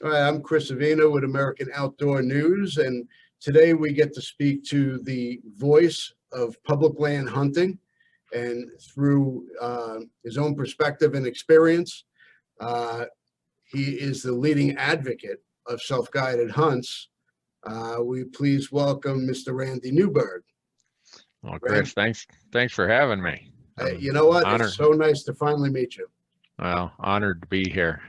All right, I'm Chris Avina with American Outdoor News, and today we get to speak to the voice of public land hunting, and through his own perspective and experience, he is the leading advocate of self-guided hunts. We please welcome Mr. Randy Newberg. Well, Chris, thanks for having me. You know what? Honored. It's so nice to finally meet you. Well, honored to be here.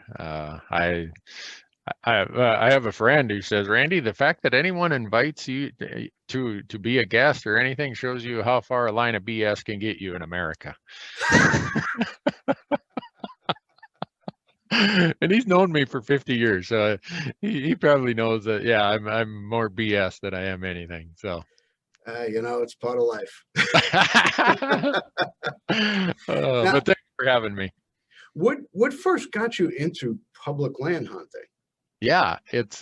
I have a friend who says, Randy, the fact that anyone invites you to be a guest or anything shows you how far a line of BS can get you in America. And he's known me for 50 years, so he probably knows that. Yeah, I'm more BS than I am anything. So. You know, it's part of life. Now, but thanks for having me. What first got you into public land hunting? Yeah, it's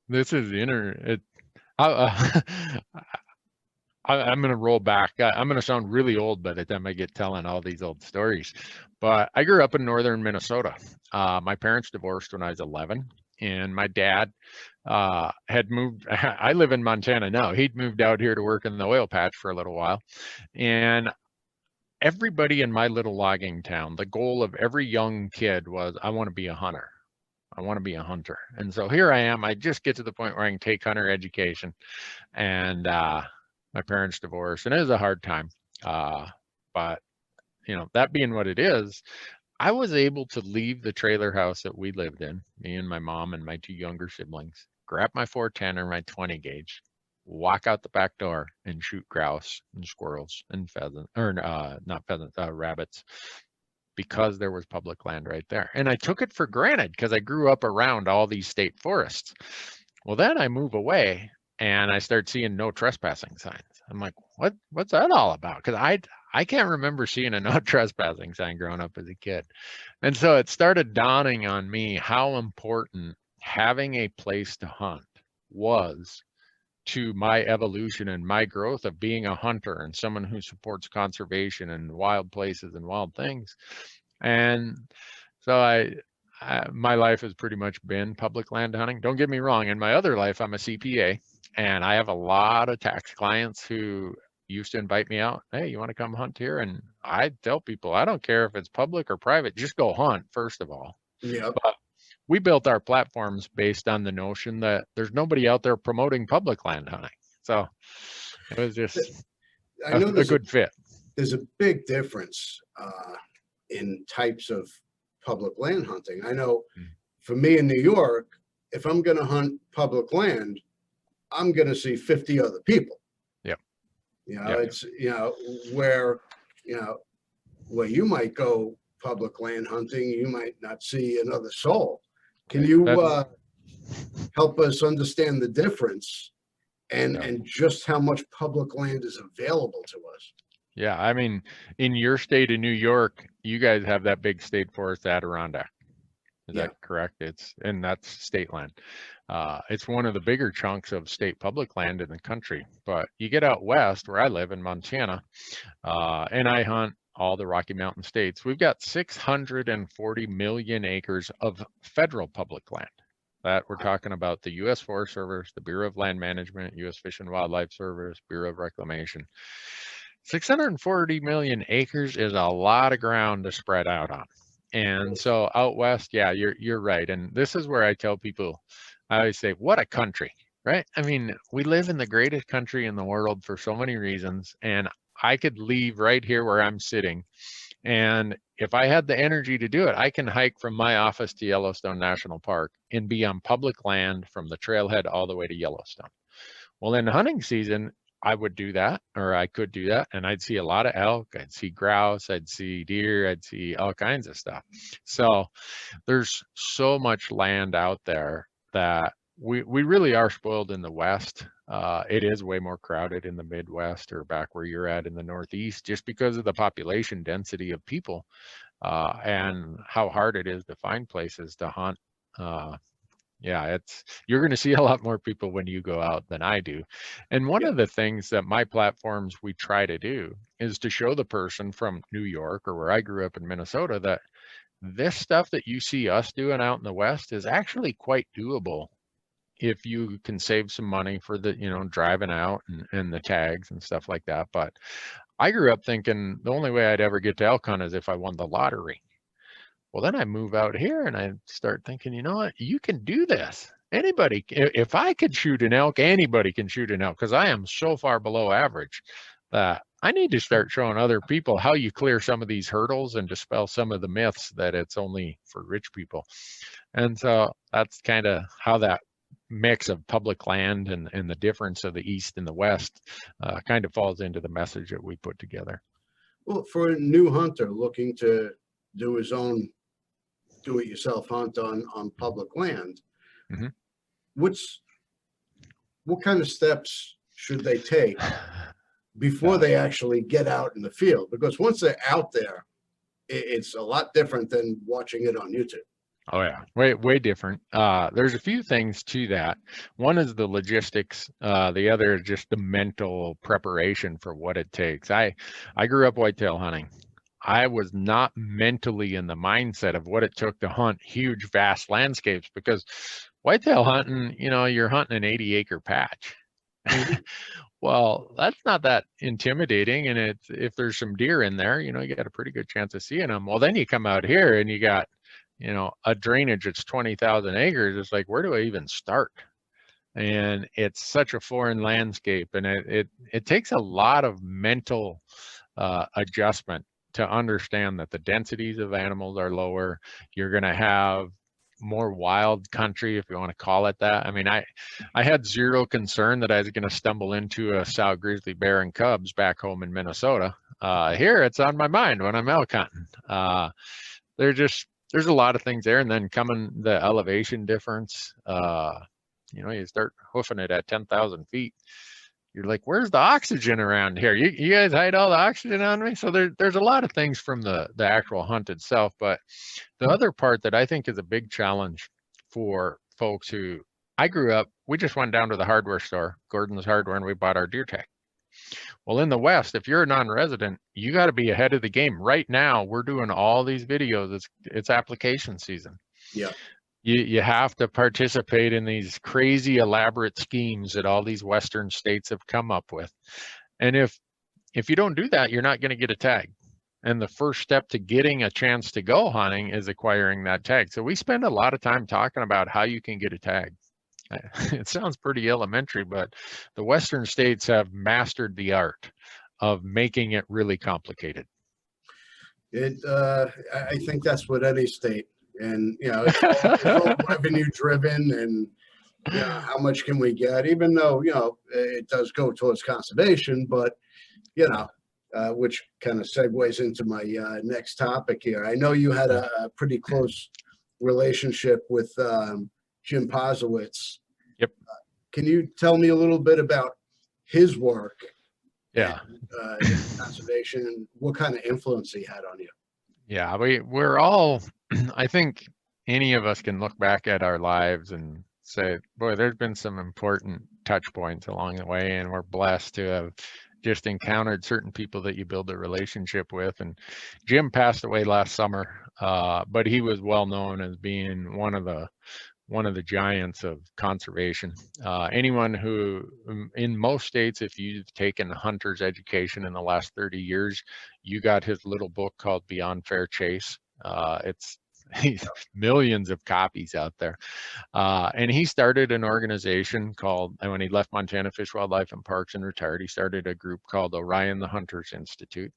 this is I'm going to roll back. I'm going to sound really old by the time I get telling all these old stories. But I grew up in northern Minnesota. My parents divorced when I was 11, and my dad had moved. I live in Montana now. He'd moved out here to work in the oil patch for a little while. And everybody in my little logging town, the goal of every young kid was, I want to be a hunter. I want to be a hunter. And so here I am. I just get to the point where I can take hunter education. And my parents divorced, and it was a hard time. But, you know, that being what it is, I was able to leave the trailer house that we lived in, me and my mom and my two younger siblings, grab my 410 or my 20 gauge, walk out the back door and shoot grouse and squirrels and pheasants, or not pheasants, rabbits, because there was public land right there. And I took it for granted because I grew up around all these state forests. Well, then I move away and I start seeing no trespassing signs. I'm like, what's that all about? Because I can't remember seeing a no trespassing sign growing up as a kid. And so it started dawning on me how important having a place to hunt was to my evolution and my growth of being a hunter and someone who supports conservation and wild places and wild things. And so my life has pretty much been public land hunting. Don't get me wrong. In my other life, I'm a CPA, and I have a lot of tax clients who used to invite me out. Hey, you want to come hunt here? And I tell people, I don't care if it's public or private, just go hunt, first of all. Yeah. But we built our platforms based on the notion that there's nobody out there promoting public land hunting. So it was just a good fit. There's a big difference in types of public land hunting. I know for me in New York, if I'm going to hunt public land, I'm going to see 50 other people. Yep. You know, it's, where you might go public land hunting, you might not see another soul. Can you help us understand the difference and just how much public land is available to us? Yeah, I mean, in your state of New York, you guys have that big state forest Adirondack. Is that correct? And that's state land. It's one of the bigger chunks of state public land in the country. But you get out west, where I live in Montana, and I hunt all the Rocky Mountain states. We've got 640 million acres of federal public land. That we're talking about the U.S. Forest Service, the Bureau of Land Management, U.S. Fish and Wildlife Service, Bureau of Reclamation. 640 million acres is a lot of ground to spread out on. And so out west, yeah, you're right. And this is where I tell people, I always say, what a country, right? I mean, we live in the greatest country in the world for so many reasons. And I could leave right here where I'm sitting. And if I had the energy to do it, I can hike from my office to Yellowstone National Park and be on public land from the trailhead all the way to Yellowstone. Well, in hunting season, I would do that, or I could do that, and I'd see a lot of elk, I'd see grouse, I'd see deer, I'd see all kinds of stuff. So there's so much land out there that we really are spoiled in the West. It is way more crowded in the Midwest or back where you're at in the Northeast, just because of the population density of people and how hard it is to find places to hunt. Yeah, you're going to see a lot more people when you go out than I do. And one of the things that my platforms we try to do is to show the person from New York or where I grew up in Minnesota that this stuff that you see us doing out in the West is actually quite doable if you can save some money for the, driving out and the tags and stuff like that. But I grew up thinking the only way I'd ever get to elk hunt is if I won the lottery. Well, then I move out here and I start thinking, you know what, you can do this. Anybody, if I could shoot an elk, anybody can shoot an elk, because I am so far below average that I need to start showing other people how you clear some of these hurdles and dispel some of the myths that it's only for rich people. And so that's kind of how that mix of public land and the difference of the East and the West kind of falls into the message that we put together. Well, for a new hunter looking to do his own do-it-yourself hunt on public land, Mhm. what kind of steps should they take before they actually get out in the field? Because once they're out there, it's a lot different than watching it on YouTube. Oh yeah, way different. There's a few things to that. One is the logistics. The other is just the mental preparation for what it takes. I grew up whitetail hunting. I was not mentally in the mindset of what it took to hunt huge, vast landscapes, because whitetail hunting, you're hunting an 80-acre patch. Well, that's not that intimidating. And if there's some deer in there, you got a pretty good chance of seeing them. Well, then you come out here and you got, a drainage that's 20,000 acres. It's like, where do I even start? And it's such a foreign landscape, and it takes a lot of mental adjustment to understand that the densities of animals are lower. You're going to have more wild country, if you want to call it that. I mean, I had zero concern that I was going to stumble into a sow grizzly bear and cubs back home in Minnesota. Here, it's on my mind when I'm elk hunting. There's a lot of things there, and then coming the elevation difference. You start hoofing it at 10,000 feet. You're like, where's the oxygen around here? You guys hide all the oxygen on me? So there's a lot of things from the actual hunt itself. But the other part that I think is a big challenge for folks who, I grew up, we just went down to the hardware store, Gordon's Hardware, and we bought our deer tag. Well, in the West, if you're a non-resident, you got to be ahead of the game. Right now, we're doing all these videos. It's application season. Yeah. You have to participate in these crazy elaborate schemes that all these Western states have come up with. And if you don't do that, you're not going to get a tag. And the first step to getting a chance to go hunting is acquiring that tag. So we spend a lot of time talking about how you can get a tag. It sounds pretty elementary, but the Western states have mastered the art of making it really complicated. I think that's what any state. And it's all revenue driven, and how much can we get, even though it does go towards conservation, but which kind of segues into my next topic here. I know you had a pretty close relationship with Jim Posowitz. Yep. Can you tell me a little bit about his work? Yeah. In conservation, and what kind of influence he had on you? Yeah, we're all, I think any of us can look back at our lives and say, boy, there's been some important touch points along the way, and we're blessed to have just encountered certain people that you build a relationship with. And Jim passed away last summer, but he was well known as being one of the giants of conservation. Anyone who, in most states, if you've taken hunter's education in the last 30 years, you got his little book called Beyond Fair Chase. It's millions of copies out there. And he started an organization called, and when he left Montana Fish, Wildlife, and Parks and retired, he started a group called Orion the Hunters Institute.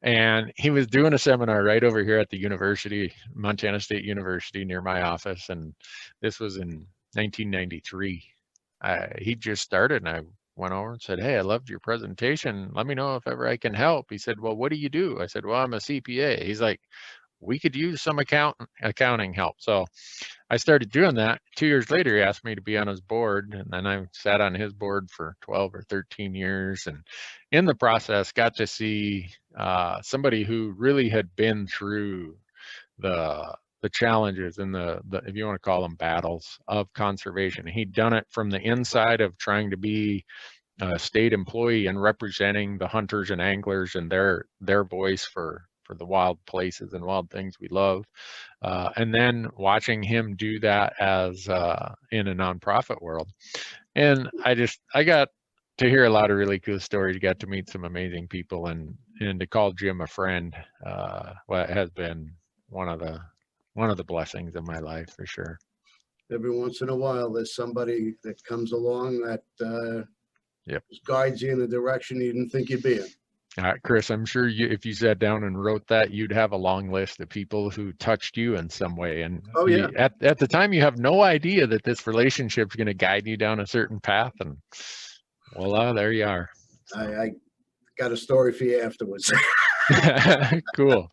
And he was doing a seminar right over here at the university, Montana State University, near my office. And this was in 1993. He just started, and I went over and said, hey, I loved your presentation. Let me know if ever I can help. He said, well, what do you do? I said, well, I'm a CPA. He's like, we could use some accounting help. So I started doing that. 2 years later, he asked me to be on his board, and then I sat on his board for 12 or 13 years. And in the process, got to see somebody who really had been through the challenges and the if you want to call them battles of conservation. He'd done it from the inside of trying to be a state employee and representing the hunters and anglers and their voice for for the wild places and wild things we love. And then watching him do that as in a nonprofit world. And I got to hear a lot of really cool stories, got to meet some amazing people, and to call Jim a friend, has been one of the blessings of my life for sure. Every once in a while, there's somebody that comes along that Yep. guides you in a direction you didn't think you'd be in. Chris, I'm sure if you sat down and wrote that, you'd have a long list of people who touched you in some way. And Oh, yeah. At the time, you have no idea that this relationship is going to guide you down a certain path. And voila, there you are. I got a story for you afterwards. Cool.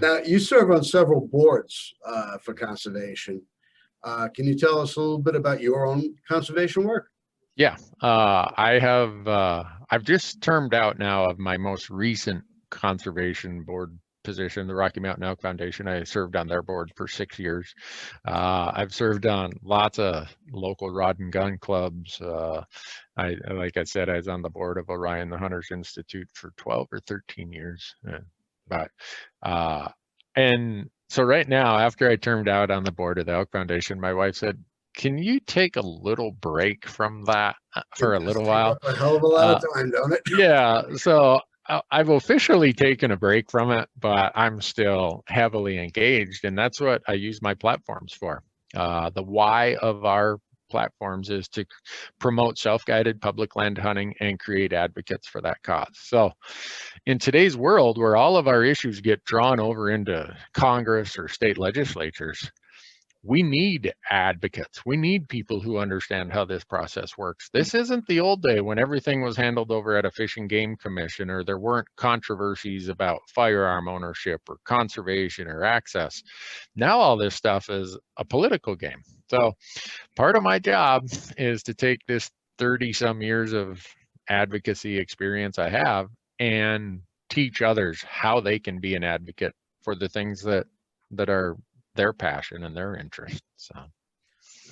Now, you serve on several boards for conservation. Can you tell us a little bit about your own conservation work? Yeah, I've just termed out now of my most recent conservation board position, the Rocky Mountain Elk Foundation. I served on their board for 6 years. I've served on lots of local rod and gun clubs. Like I said, I was on the board of Orion the Hunters Institute for 12 or 13 years. And so right now, after I termed out on the board of the Elk Foundation, my wife said, "Can you take a little break from that for a little while?" A hell of a lot of time, don't it? Yeah, so I've officially taken a break from it, but I'm still heavily engaged, and that's what I use my platforms for. The why of our platforms is to promote self-guided public land hunting and create advocates for that cause. So in today's world, where all of our issues get drawn over into Congress or state legislatures, we need advocates. We need people who understand how this process works. This isn't the old day when everything was handled over at a Fish and Game Commission, or there weren't controversies about firearm ownership or conservation or access. Now all this stuff is a political game. So part of my job is to take this 30 some years of advocacy experience I have and teach others how they can be an advocate for the things that are their passion and their interest. So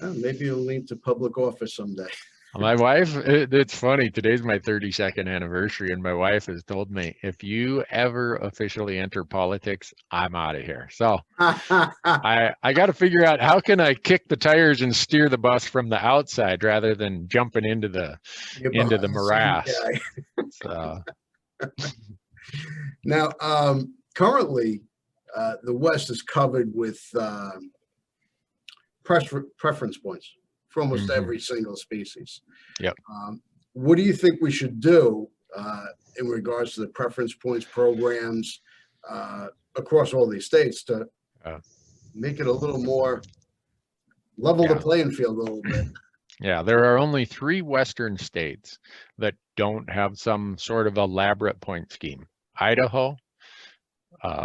maybe you'll lead to public office someday. my wife, it's funny, today's my 32nd anniversary, and my wife has told me, if you ever officially enter politics, I'm out of here. So I got to figure out, how can I kick the tires and steer the bus from the outside rather than jumping into the morass. So now, currently, the West is covered with preference points for almost every single species. Yep. What do you think we should do in regards to the preference points programs across all these states to make it a little more level the playing field a little bit? Yeah, there are only 3 Western states that don't have some sort of elaborate point scheme: Idaho,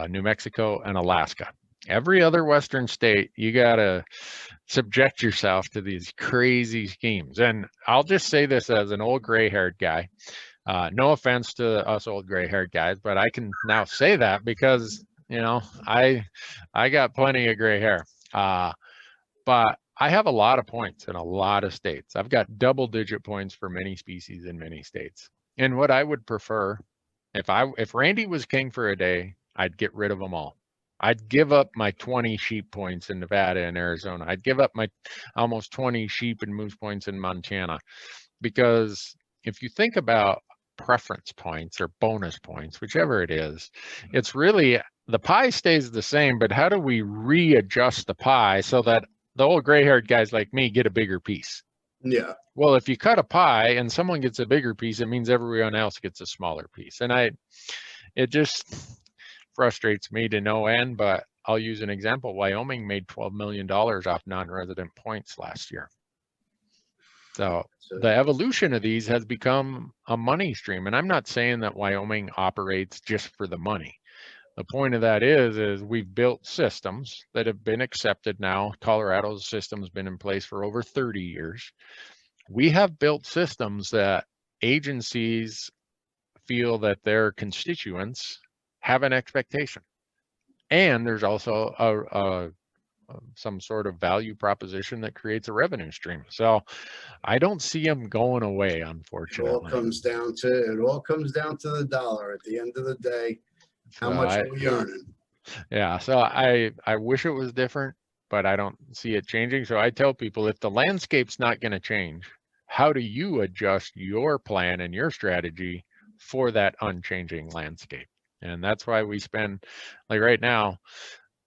New Mexico, and Alaska. Every other Western state, you gotta subject yourself to these crazy schemes. And I'll just say this as an old gray-haired guy. No offense to us old gray-haired guys, but I can now say that because, you know, I got plenty of gray hair. But I have a lot of points in a lot of states. I've got double-digit points for many species in many states. And what I would prefer, if Randy was king for a day, I'd get rid of them all. I'd give up my 20 sheep points in Nevada and Arizona. I'd give up my almost 20 sheep and moose points in Montana. Because if you think about preference points or bonus points, whichever it is, it's really, the pie stays the same, but how do we readjust the pie so that the old gray-haired guys like me get a bigger piece? Yeah. Well, if you cut a pie and someone gets a bigger piece, it means everyone else gets a smaller piece. And it just frustrates me to no end, but I'll use an example. Wyoming made $12 million off non-resident points last year. So the evolution of these has become a money stream. And I'm not saying that Wyoming operates just for the money. The point of that is we've built systems that have been accepted now. Colorado's system has been in place for over 30 years. We have built systems that agencies feel that their constituents have an expectation. And there's also some sort of value proposition that creates a revenue stream. So I don't see them going away, unfortunately. It all comes down to the dollar at the end of the day. How So much are we earning? yeah, so I wish it was different, but I don't see it changing. So I tell people, if the landscape's not going to change, how do you adjust your plan and your strategy for that unchanging landscape? And that's why we spend, like right now,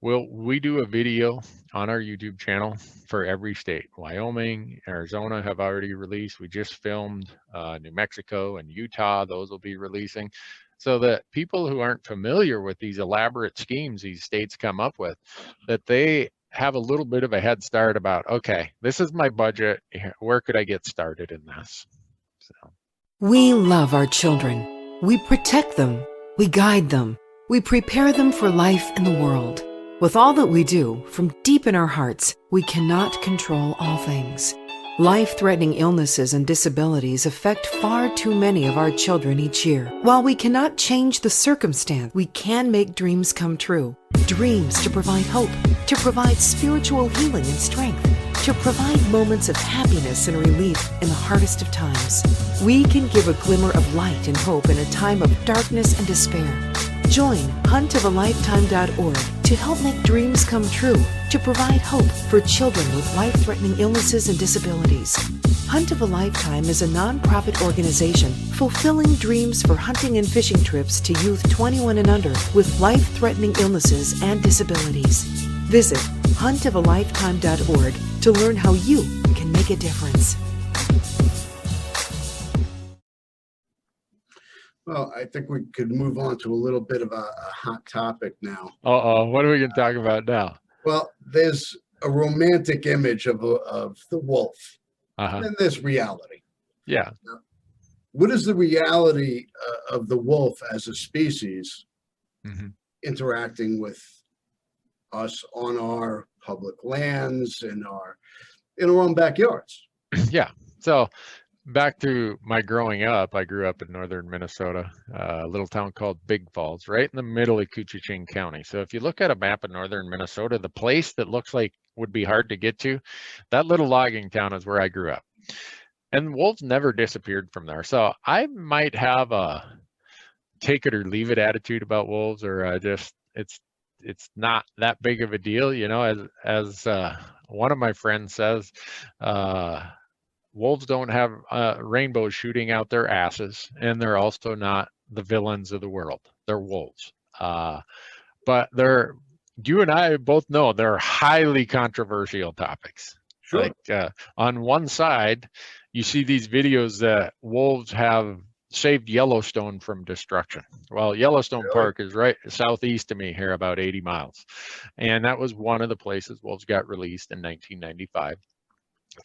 we do a video on our YouTube channel for every state. Wyoming, Arizona have already released. We just filmed New Mexico and Utah. Those will be releasing. So that people who aren't familiar with these elaborate schemes these states come up with, that they have a little bit of a head start about, okay, this is my budget. Where could I get started in this? So. We love our children. We protect them. We guide them. We prepare them for life in the world. With all that we do, from deep in our hearts, we cannot control all things. Life-threatening illnesses and disabilities affect far too many of our children each year. While we cannot change the circumstance, we can make dreams come true. Dreams to provide hope, to provide spiritual healing and strength, to provide moments of happiness and relief in the hardest of times. We can give a glimmer of light and hope in a time of darkness and despair. Join huntofalifetime.org to help make dreams come true, to provide hope for children with life-threatening illnesses and disabilities. Hunt of a Lifetime is a nonprofit organization fulfilling dreams for hunting and fishing trips to youth 21 and under with life-threatening illnesses and disabilities. Visit huntofalifetime.org to learn how you can make a difference. Well, I think we could move on to a little bit of a hot topic now. Uh-oh, what are we going to talk about now? Well, there's a romantic image of the wolf, and then there's reality. Yeah. What is the reality of the wolf as a species interacting with us on our public lands, in our own backyards? Yeah. So back to my growing up, I grew up in northern Minnesota, a little town called Big Falls, right in the middle of Koochiching County. So if you look at a map of northern Minnesota, the place that looks like would be hard to get to, that little logging town is where I grew up. And wolves never disappeared from there. So I might have a take it or leave it attitude about wolves, or just it's not that big of a deal, you know. As one of my friends says, wolves don't have rainbows shooting out their asses, and they're also not the villains of the world. They're wolves. But you and I both know they're highly controversial topics. Sure. Like on one side, you see these videos that wolves have saved Yellowstone from destruction. Well, Yellowstone Park is right southeast of me here, about 80 miles. And that was one of the places wolves got released in 1995.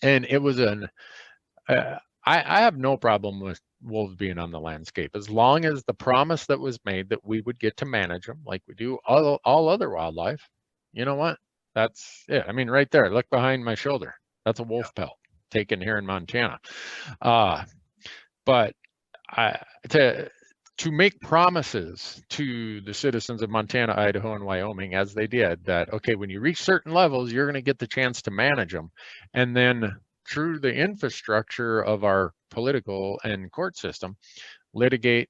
And it was I have no problem with wolves being on the landscape, as long as the promise that was made that we would get to manage them like we do all other wildlife. You know what? That's it. I mean, right there, look behind my shoulder. That's a wolf pelt taken here in Montana. But to make promises to the citizens of Montana, Idaho, and Wyoming, as they did, that, okay, when you reach certain levels, you're going to get the chance to manage them. And then through the infrastructure of our political and court system, litigate.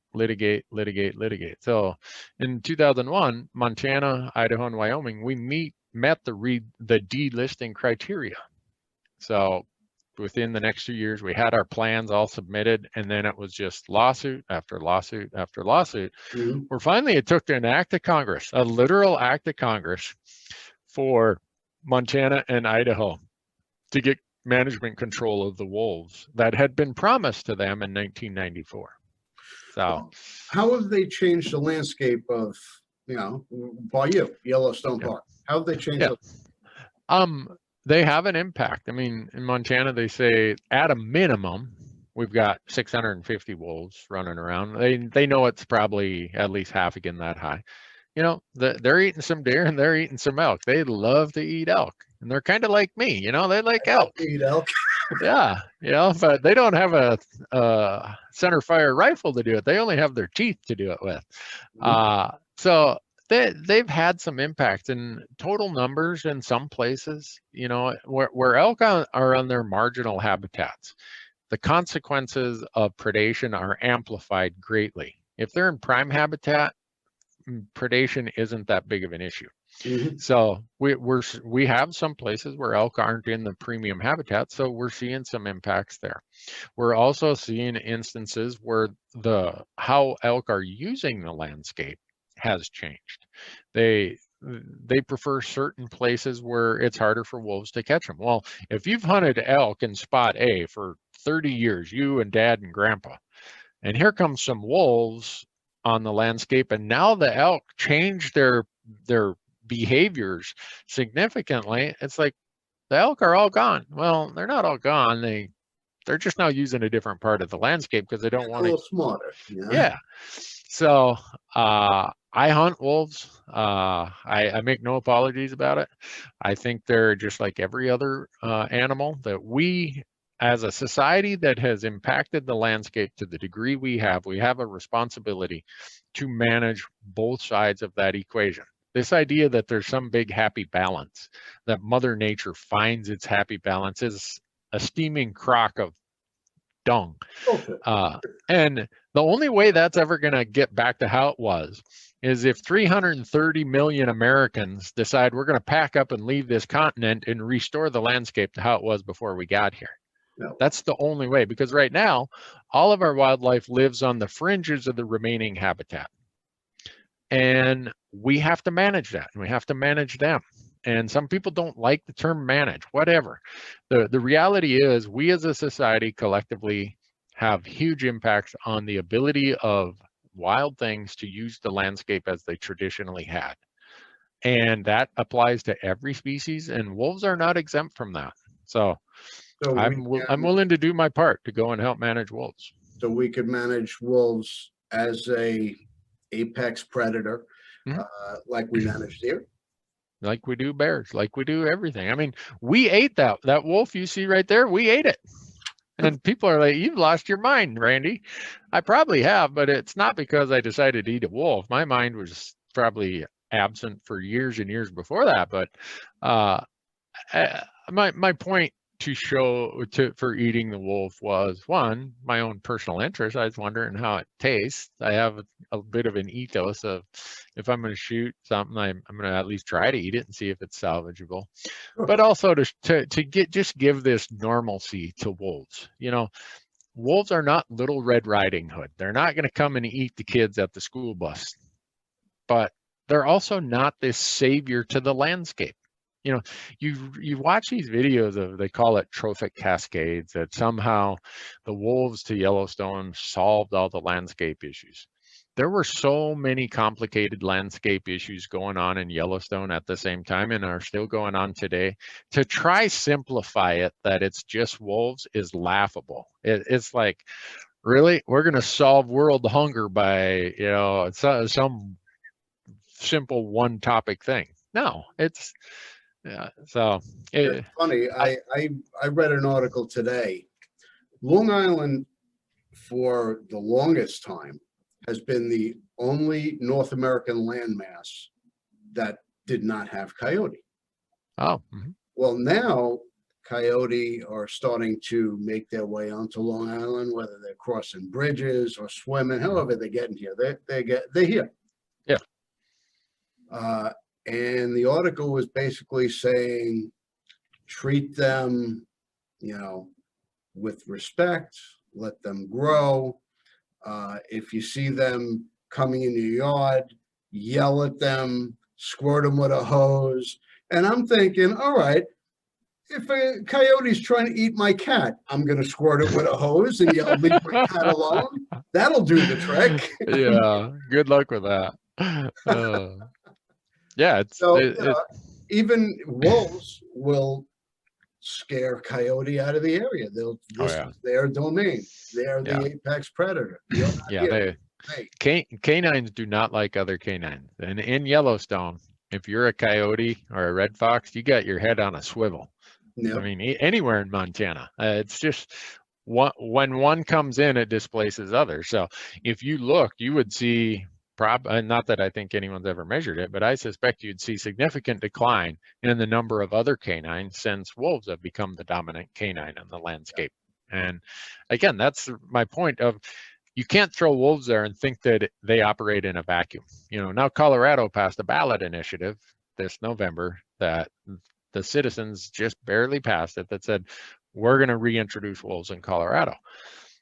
So in 2001, Montana, Idaho, and Wyoming, we met the delisting criteria. So within the next 2 years, we had our plans all submitted, and then it was just lawsuit after lawsuit after lawsuit. Where finally it took an act of Congress, a literal act of Congress, for Montana and Idaho to get management control of the wolves that had been promised to them in 1994. So how have they changed the landscape of, by Yellowstone Park? How have they changed it? They have an impact. I mean, in Montana, they say at a minimum, we've got 650 wolves running around. They know it's probably at least half again that high. You know, they're eating some deer and they're eating some elk. They love to eat elk, and they're kind of like me. You know, they like elk. Eat elk. Yeah, but they don't have a center fire rifle to do it. They only have their teeth to do it with. So they've had some impact in total numbers in some places, where elk are on their marginal habitats. The consequences of predation are amplified greatly. If they're in prime habitat, predation isn't that big of an issue. Mhm. So we have some places where elk aren't in the premium habitat, so we're seeing some impacts there. We're also seeing instances where how elk are using the landscape has changed. They prefer certain places where it's harder for wolves to catch them. Well, if you've hunted elk in spot A for 30 years, you and dad and grandpa, and here comes some wolves on the landscape, and now the elk change their behaviors significantly. It's like the elk are all gone. Well, they're not all gone. They're just now using a different part of the landscape because they don't A want to. little smarter. Yeah. So I hunt wolves. I make no apologies about it. I think they're just like every other animal that we, as a society that has impacted the landscape to the degree we have a responsibility to manage both sides of that equation. This idea that there's some big happy balance, that Mother Nature finds its happy balance, is a steaming crock of dung. Okay. And the only way that's ever going to get back to how it was is if 330 million Americans decide we're going to pack up and leave this continent and restore the landscape to how it was before we got here. No. That's the only way, because right now, all of our wildlife lives on the fringes of the remaining habitat. And we have to manage that, and we have to manage them. And some people don't like the term manage, whatever. The reality is we as a society collectively have huge impacts on the ability of wild things to use the landscape as they traditionally had. And that applies to every species, and wolves are not exempt from that. So I'm willing to do my part to go and help manage wolves. So we could manage wolves as a apex predator, like we manage deer. Like we do bears, like we do everything. I mean, we ate that wolf you see right there. We ate it. And people are like, you've lost your mind, Randy. I probably have, but it's not because I decided to eat a wolf. My mind was probably absent for years and years before that. But my point for eating the wolf was, one, my own personal interest. I was wondering how it tastes. I have a bit of an ethos of, if I'm going to shoot something, I'm going to at least try to eat it and see if it's salvageable. But also to give this normalcy to wolves. You know, wolves are not Little Red Riding Hood. They're not going to come and eat the kids at the school bus. But they're also not this savior to the landscape. You know, you watch these videos of, they call it trophic cascades, that somehow the wolves to Yellowstone solved all the landscape issues. There were so many complicated landscape issues going on in Yellowstone at the same time, and are still going on today. To try simplify it that it's just wolves is laughable. It's like, really, we're going to solve world hunger by, you know, some simple one topic thing. No, it's so it's funny. I read an article today. Long Island, for the longest time, has been the only North American landmass that did not have coyote. Oh. Well, now coyote are starting to make their way onto Long Island, whether they're crossing bridges or swimming, however they're getting here. They're here. Yeah. And the article was basically saying, treat them, you know, with respect, let them grow. If you see them coming in your yard, yell at them, squirt them with a hose. And I'm thinking, all right, if a coyote's trying to eat my cat, I'm going to squirt it with a hose and yell, leave my cat alone. That'll do the trick. Yeah, good luck with that. Yeah, even wolves will scare coyote out of the area. This is their domain. They're the apex predator. Canines do not like other canines. And in Yellowstone, if you're a coyote or a red fox, you got your head on a swivel. Yep. I mean, anywhere in Montana, it's just when one comes in, it displaces others. So if you look, you would see, not that I think anyone's ever measured it, but I suspect you'd see significant decline in the number of other canines since wolves have become the dominant canine in the landscape. And again, that's my point of, you can't throw wolves there and think that they operate in a vacuum. You know, now Colorado passed a ballot initiative this November that the citizens just barely passed it that said, we're going to reintroduce wolves in Colorado.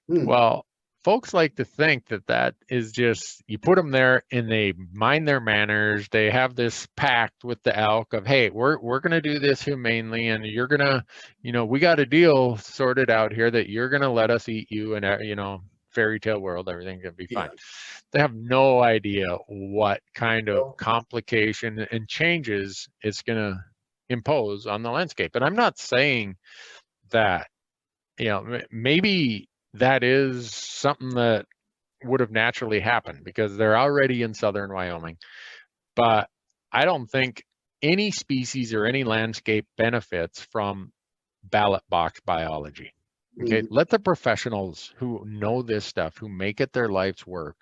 Well, folks like to think that that is just, you put them there and they mind their manners. They have this pact with the elk of, hey, we're going to do this humanely, and you're going to, you know, we got a deal sorted out here that you're going to let us eat you, and, you know, fairy tale world, everything's going to be fine. They have no idea what kind of complication and changes it's going to impose on the landscape. And I'm not saying that, you know, maybe that is something that would have naturally happened because they're already in southern Wyoming. But I don't think any species or any landscape benefits from ballot box biology. Okay, let the professionals who know this stuff, who make it their life's work,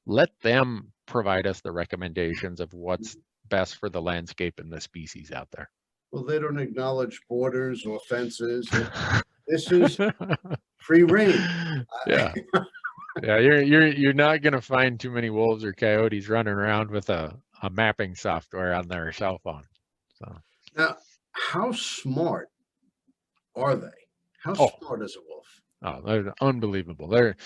let them provide us the recommendations of what's best for the landscape and the species out there. Well, they don't acknowledge borders or fences. This is free reign. Yeah. Yeah, you're not going to find too many wolves or coyotes running around with a mapping software on their cell phone. So now, how smart are they? How smart is a wolf? Oh, they're unbelievable. It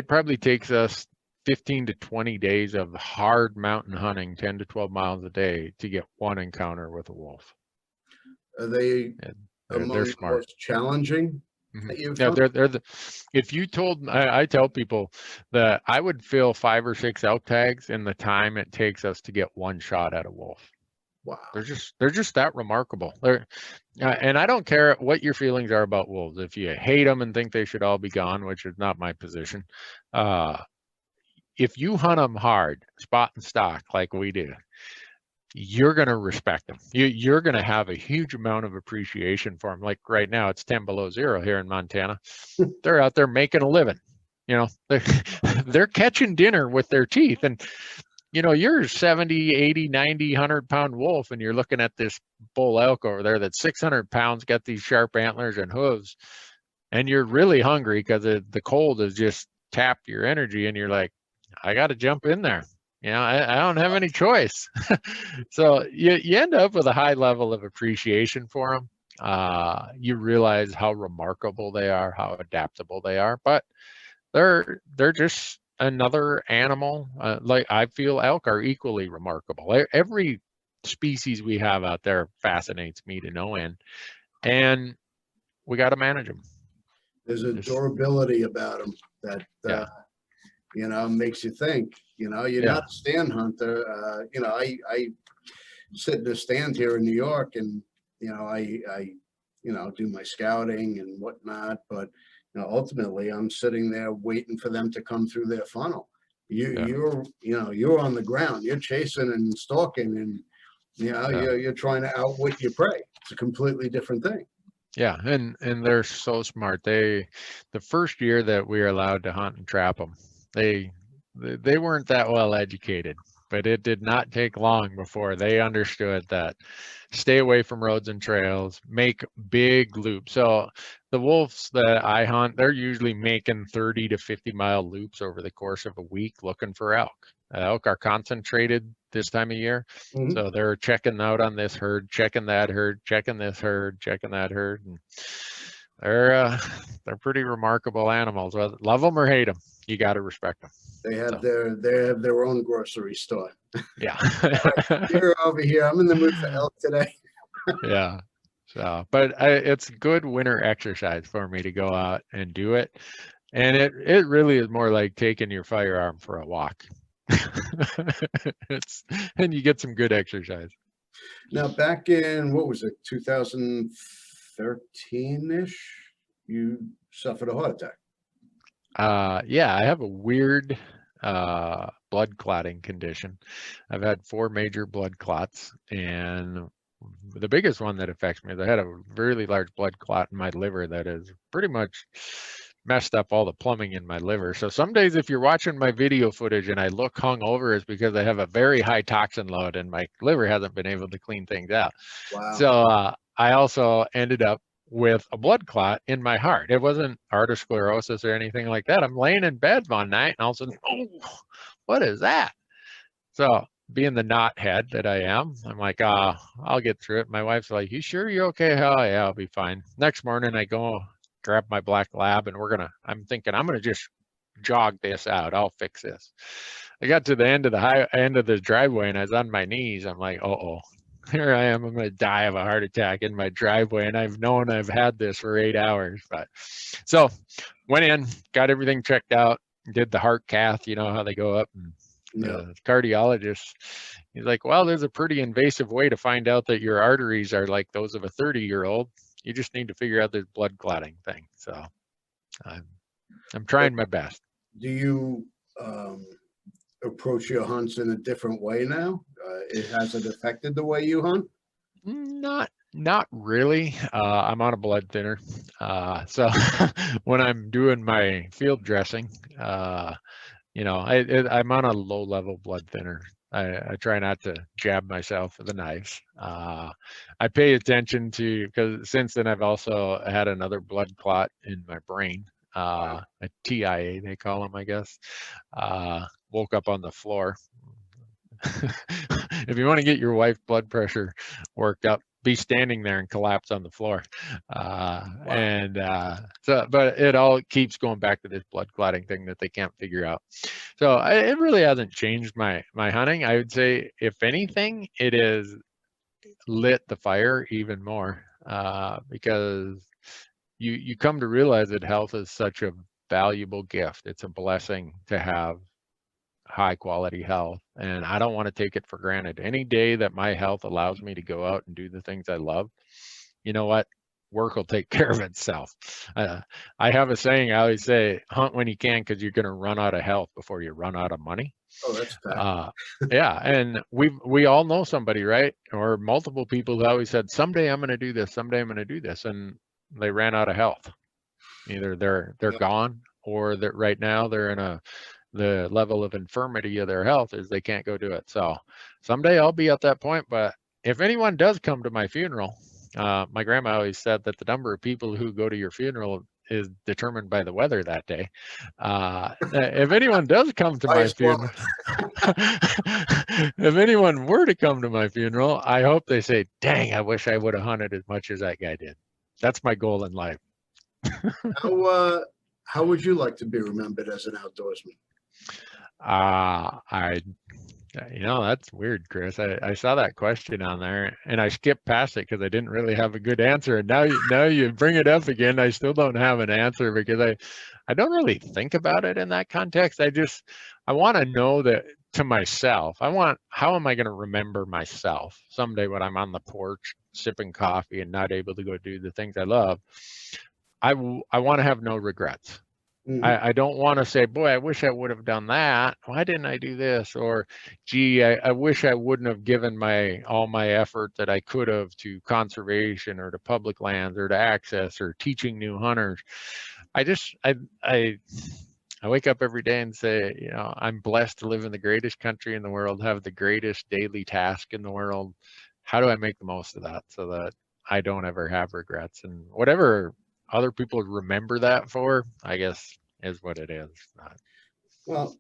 probably takes us 15 to 20 days of hard mountain hunting, 10 to 12 miles a day, to get one encounter with a wolf. Are they among they're the smart. most challenging? Yeah, if you told, I tell people that I would fill 5 or 6 elk tags in the time it takes us to get one shot at a wolf. Wow. They're just that remarkable. And I don't care what your feelings are about wolves. If you hate them and think they should all be gone, which is not my position, if you hunt them hard, spot and stock like we do, you're going to respect them. You're going to have a huge amount of appreciation for them. Like right now, it's 10 below zero here in Montana. They're out there making a living. You know, they're catching dinner with their teeth. And, you know, you're 70, 80, 90, 100-pound wolf, and you're looking at this bull elk over there that's 600 pounds, got these sharp antlers and hooves, and you're really hungry because the cold has just tapped your energy, and you're like, I got to jump in there. You know, I don't have any choice. So you end up with a high level of appreciation for them. You realize how remarkable they are, how adaptable they are, but they're just another animal. Like I feel elk are equally remarkable. Every species we have out there fascinates me to no end, and we got to manage them. There's a durability about them that you know, makes you think. You know, you're not a stand hunter. You know, I sit in a stand here in New York, and you know, I you know, do my scouting and whatnot, but you know, ultimately I'm sitting there waiting for them to come through their funnel. You're on the ground, you're chasing and stalking, and you know, you're trying to outwit your prey. It's a completely different thing. Yeah, and they're so smart. The first year that we were allowed to hunt and trap them, they weren't that well educated, but it did not take long before they understood that stay away from roads and trails, make big loops. So the wolves that I hunt, they're usually making 30 to 50 mile loops over the course of a week looking for elk. Elk are concentrated this time of year. So they're checking out on this herd, checking that herd, checking this herd, checking that herd. And they're pretty remarkable animals. Love them or hate them, you got to respect them. They have their own grocery store. Yeah. You're over here. I'm in the mood for elk today. Yeah. So, but it's good winter exercise for me to go out and do it. And it really is more like taking your firearm for a walk. And you get some good exercise. Now, back in, what was it, 2013-ish, you suffered a heart attack. Yeah, I have a weird blood clotting condition. I've had 4 major blood clots, and the biggest one that affects me is I had a really large blood clot in my liver that has pretty much messed up all the plumbing in my liver. So some days if you're watching my video footage and I look hungover, it's because I have a very high toxin load and my liver hasn't been able to clean things out. Wow. So I also ended up with a blood clot in my heart. It wasn't arteriosclerosis or anything like that. I'm laying in bed one night and all of a sudden, oh, what is that? So being the knothead that I am, I'm like, I'll get through it. My wife's like, you sure you're okay? Oh yeah, I'll be fine. Next morning I go grab my black lab and I'm thinking I'm gonna just jog this out. I'll fix this. I got to the end of the driveway and I was on my knees. I'm like, oh, here I am. I'm going to die of a heart attack in my driveway. And I've known I've had this for 8 hours. But so went in, got everything checked out, did the heart cath, you know how they go up. And the cardiologist, he's like, well, there's a pretty invasive way to find out that your arteries are like those of a 30-year-old. You just need to figure out this blood clotting thing. So I'm trying my best. Do you approach your hunts in a different way now? Has it affected the way you hunt? Not really. I'm on a blood thinner. So when I'm doing my field dressing, you know, I'm on a low level blood thinner. I try not to jab myself with the knives. I pay attention to, because since then I've also had another blood clot in my brain, a TIA they call them, I guess. Woke up on the floor. If you want to get your wife's blood pressure worked up, be standing there and collapse on the floor. So, but it all keeps going back to this blood clotting thing that they can't figure out. So it really hasn't changed my hunting. I would say, if anything, it has lit the fire even more, because you come to realize that health is such a valuable gift. It's a blessing to have high quality health, and I don't want to take it for granted. Any day that my health allows me to go out and do the things I love, you know what, work will take care of itself. I have a saying, I always say, hunt when you can, because you're going to run out of health before you run out of money. Oh, that's bad. Yeah, and we all know somebody, right, or multiple people who always said, someday I'm going to do this, someday I'm going to do this, and they ran out of health. Either they're gone, or that right now they're in the level of infirmity of their health is they can't go do it. So someday I'll be at that point. But if anyone does come to my funeral, my grandma always said that the number of people who go to your funeral is determined by the weather that day. If anyone does come to my funeral, if anyone were to come to my funeral, I hope they say, dang, I wish I would have hunted as much as that guy did. That's my goal in life. How would you like to be remembered as an outdoorsman? That's weird, Chris. I saw that question on there and I skipped past it because I didn't really have a good answer. And now you bring it up again. I still don't have an answer because I don't really think about it in that context. I want to know that to myself. How am I going to remember myself someday when I'm on the porch sipping coffee and not able to go do the things I love? I want to have no regrets. Mm-hmm. I don't want to say, boy, I wish I would have done that. Why didn't I do this? Or, gee, I wish I wouldn't have given all my effort that I could have to conservation or to public lands or to access or teaching new hunters. I wake up every day and say, I'm blessed to live in the greatest country in the world, have the greatest daily task in the world. How do I make the most of that so that I don't ever have regrets? And whatever other people remember that for, I guess, is what it is. Well,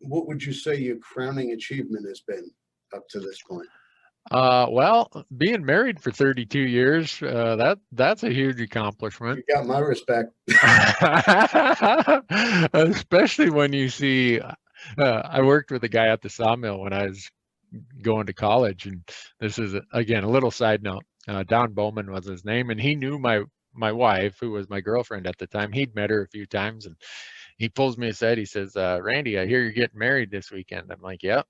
what would you say your crowning achievement has been up to this point? Well, being married for 32 years, that's a huge accomplishment. You got my respect. Especially when you see, I worked with a guy at the sawmill when I was going to college, and this is, again, a little side note. Don Bowman was his name, and he knew my wife, who was my girlfriend at the time. He'd met her a few times, and he pulls me aside. He says, Randy, I hear you're getting married this weekend. I'm like, yep.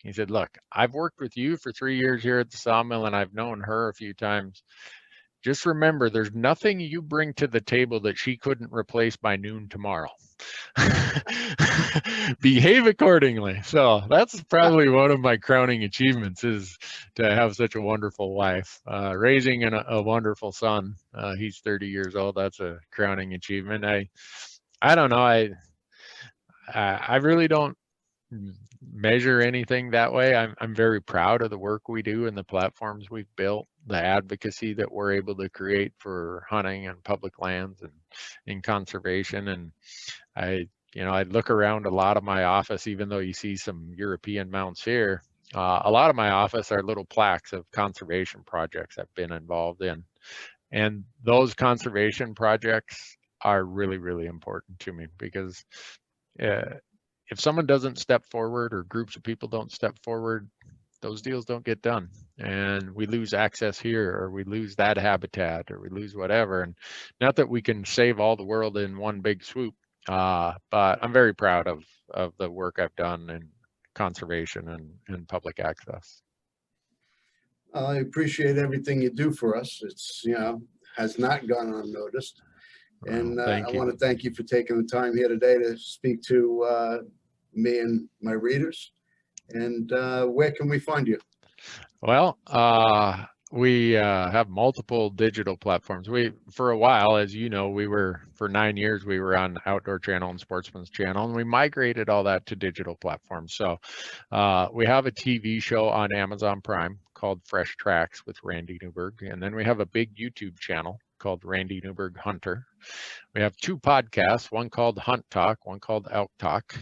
He said, look, I've worked with you for 3 years here at the sawmill, and I've known her a few times. Just remember, there's nothing you bring to the table that she couldn't replace by noon tomorrow. Behave accordingly. So that's probably one of my crowning achievements, is to have such a wonderful wife. Raising a wonderful son. He's 30 years old. That's a crowning achievement. I don't know. I really don't measure anything that way. I'm very proud of the work we do and the platforms we've built, advocacy that we're able to create for hunting and public lands and in conservation. And I look around a lot of my office, even though you see some European mounts here, a lot of my office are little plaques of conservation projects I've been involved in. And those conservation projects are really, really important to me, because if someone doesn't step forward, or groups of people don't step forward, those deals don't get done, and we lose access here, or we lose that habitat, or we lose whatever. And not that we can save all the world in one big swoop, but I'm very proud of the work I've done in conservation and public access. I appreciate everything you do for us. It's, has not gone unnoticed. And I want to thank you for taking the time here today to speak to me and my readers. And where can we find you? Well, we have multiple digital platforms. For a while, as you know, for 9 years, we were on Outdoor Channel and Sportsman's Channel, and we migrated all that to digital platforms. So we have a TV show on Amazon Prime called Fresh Tracks with Randy Newberg. And then we have a big YouTube channel called Randy Newberg Hunter. We have 2 podcasts, one called Hunt Talk, one called Elk Talk.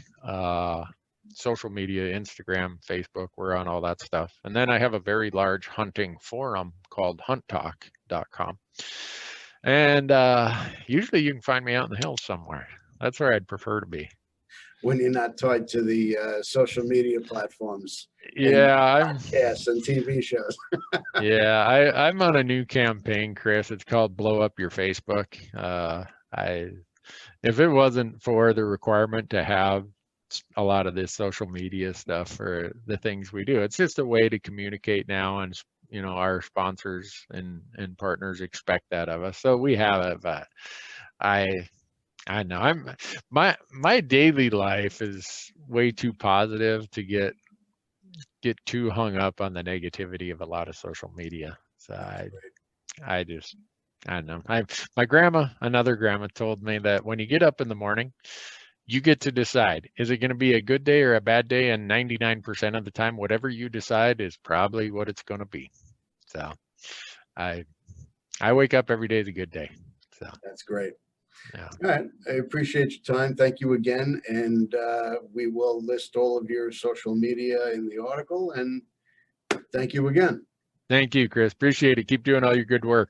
Social media, Instagram, Facebook, we're on all that stuff. And then I have a very large hunting forum called hunttalk.com. And usually you can find me out in the hills somewhere. That's where I'd prefer to be. When you're not tied to the social media platforms. Yeah, podcasts and TV shows. Yeah, I'm on a new campaign, Chris. It's called Blow Up Your Facebook. If it wasn't for the requirement to have a lot of this social media stuff for the things we do, it's just a way to communicate now, and our sponsors and partners expect that of us, so we have it. But I know my daily life is way too positive to get too hung up on the negativity of a lot of social media. So I don't know. Another grandma told me that when you get up in the morning, you get to decide, is it going to be a good day or a bad day? And 99% of the time, whatever you decide is probably what it's going to be. So I wake up every day is a good day. So that's great. Yeah. All right. I appreciate your time. Thank you again. And we will list all of your social media in the article. And thank you again. Thank you, Chris. Appreciate it. Keep doing all your good work.